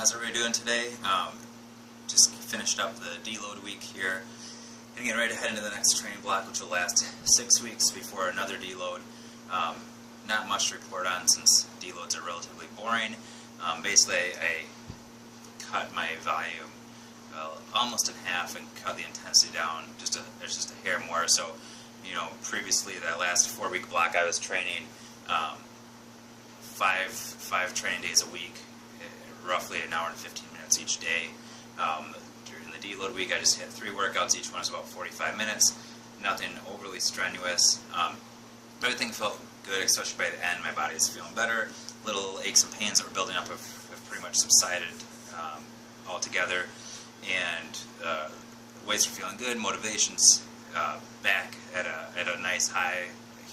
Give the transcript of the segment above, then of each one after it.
How's everybody doing today? Just finished up the deload week here and getting ready to head into the next training block, which will last 6 weeks before another deload. Not much to report on since deloads are relatively boring. Basically, I cut my volume almost in half and cut the intensity down there's just a hair more. So, you know, previously that last 4-week block I was training five training days a week, roughly an hour and 15 minutes each day. During the deload week, I just had 3 workouts. Each one was about 45 minutes. Nothing overly strenuous. Everything felt good, especially by the end. My body is feeling better. Little aches and pains that were building up have pretty much subsided altogether. And weights are feeling good. Motivation's back at a nice high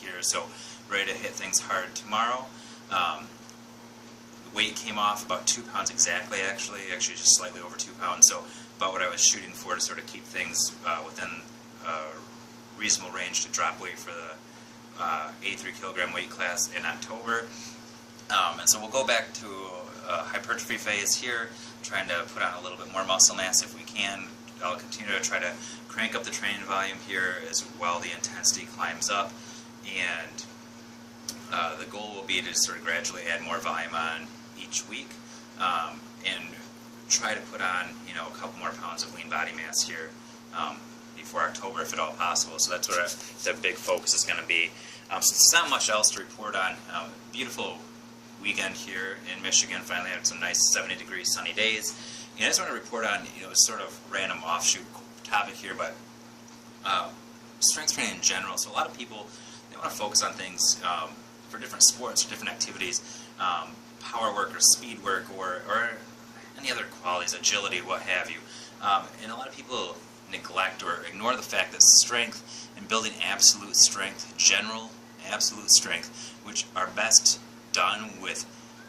here. So ready to hit things hard tomorrow. The weight came off about 2 pounds exactly, actually just slightly over 2 pounds, so about what I was shooting for to sort of keep things within reasonable range to drop weight for the 83 kilogram weight class in October. And so we'll go back to a hypertrophy phase here, trying to put on a little bit more muscle mass if we can. I'll continue to try to crank up the training volume here as well the intensity climbs up, and the goal will be to sort of gradually add more volume on each week, and try to put on, you know, a couple more pounds of lean body mass here before October, if at all possible. So that's what the big focus is going to be. So there's not much else to report on. Beautiful weekend here in Michigan. Finally had some nice 70-degree sunny days. And I just want to report on, you know, a sort of random offshoot topic here, but strength training in general. So a lot of people, they want to focus on things for different sports or different activities, power work or speed work or any other qualities, agility, what have you. And a lot of people neglect or ignore the fact that strength and building absolute strength, general absolute strength, which are best done with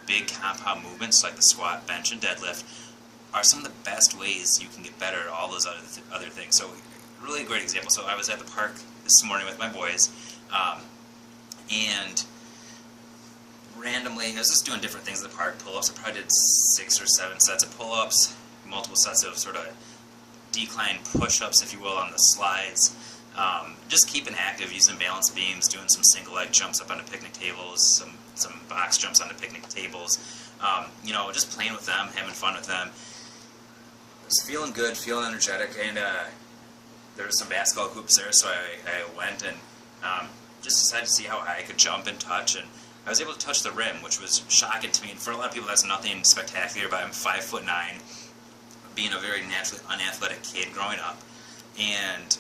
big compound movements like the squat, bench, and deadlift, are some of the best ways you can get better at all those other things. So really a great example. So I was at the park this morning with my boys, and randomly, I was just doing different things in the park, pull-ups. I probably did 6 or 7 sets of pull-ups, multiple sets of sort of decline push-ups, if you will, on the slides. Just keeping active, using balance beams, doing some single leg jumps up onto picnic tables, some box jumps onto picnic tables. You know, just playing with them, having fun with them. I was feeling good, feeling energetic, and there was some basketball hoops there, so I went and just decided to see how high I could jump and touch, and I was able to touch the rim, which was shocking to me. And for a lot of people, that's nothing spectacular, but I'm 5'9", being a very naturally unathletic kid growing up. And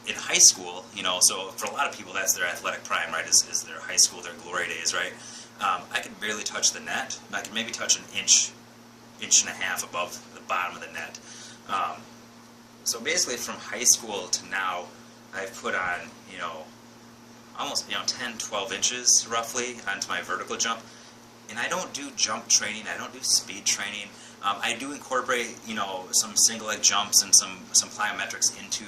in high school, you know, so for a lot of people, that's their athletic prime, right, is their high school, their glory days, right? I could barely touch the net. I could maybe touch an inch and a half above the bottom of the net. So basically from high school to now, I've put on, you know, almost, you know, 10, 12 inches roughly onto my vertical jump. And I don't do jump training, I don't do speed training. I do incorporate, you know, some single leg jumps and some plyometrics into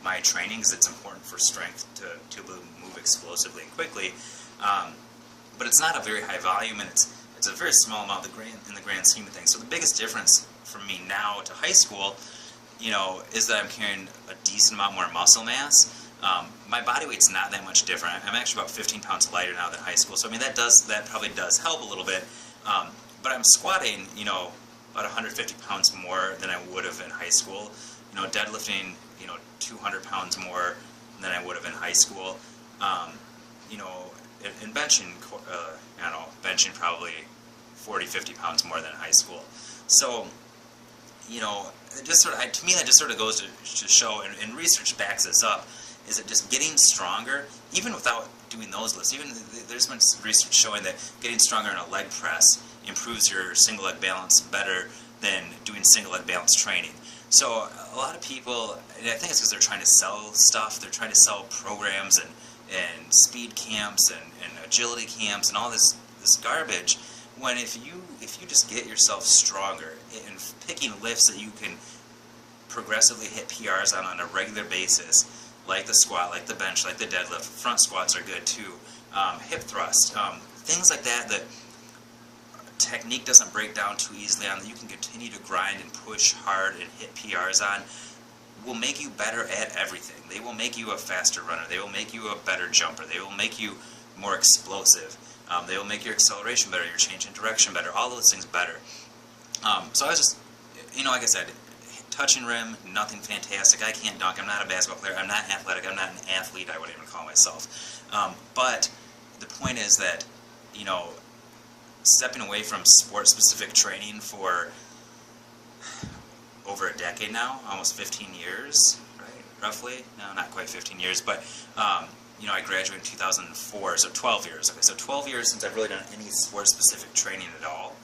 my training because it's important for strength to move explosively and quickly. But it's not a very high volume, and it's a very small amount in the grand scheme of things. So the biggest difference from me now to high school, you know, is that I'm carrying a decent amount more muscle mass. My body weight's not that much different. I'm actually about 15 pounds lighter now than high school. So I mean, that probably does help a little bit. But I'm squatting, you know, about 150 pounds more than I would have in high school. You know, deadlifting, you know, 200 pounds more than I would have in high school. You know, and benching, I don't know, benching probably 40, 50 pounds more than in high school. So, you know, it just sort of, to me, that just sort of goes to show, and research backs this up, is that just getting stronger, even without doing those lifts, even there's been research showing that getting stronger in a leg press improves your single leg balance better than doing single leg balance training. So a lot of people, and I think it's because they're trying to sell stuff, they're trying to sell programs and speed camps and agility camps and all this garbage, when if you just get yourself stronger and picking lifts that you can progressively hit PRs on a regular basis, like the squat, like the bench, like the deadlift. Front squats are good too. Hip thrust, things like that technique doesn't break down too easily on, that you can continue to grind and push hard and hit PRs on, will make you better at everything. They will make you a faster runner. They will make you a better jumper. They will make you more explosive. They will make your acceleration better, your change in direction better, all those things better. So I was just, like I said, touching rim, nothing fantastic. I can't dunk. I'm not a basketball player. I'm not athletic. I'm not an athlete, I wouldn't even call myself. But the point is that, stepping away from sport-specific training for over a decade now, almost 15 years, right? Roughly? No, not quite 15 years, but, I graduated in 2004, so 12 years. Okay, so 12 years since I've really done any sport-specific training at all.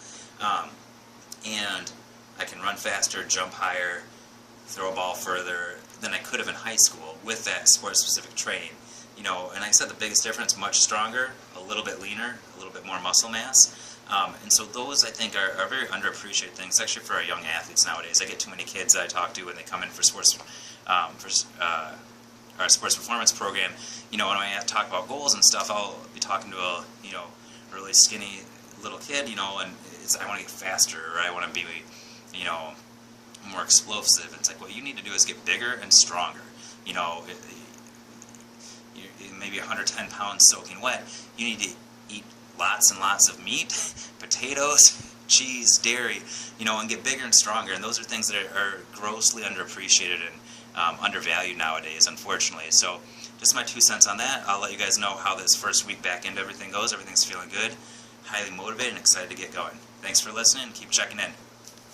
And I can run faster, jump higher, throw a ball further than I could have in high school with that sport-specific training. And like I said, the biggest difference, much stronger, a little bit leaner, a little bit more muscle mass. And so those, I think, are very underappreciated things, especially for our young athletes nowadays. I get too many kids that I talk to when they come in for sports, our sports performance program. When I talk about goals and stuff, I'll be talking to a, really skinny little kid, and I want to get faster, or I want to be, more explosive. It's like, what you need to do is get bigger and stronger. Maybe 110 pounds soaking wet. You need to eat lots and lots of meat, potatoes, cheese, dairy, and get bigger and stronger. And those are things that are grossly underappreciated and undervalued nowadays, unfortunately. So just my 2 cents on that. I'll let you guys know how this first week back into everything goes. Everything's feeling good, highly motivated, and excited to get going. Thanks for listening. Keep checking in.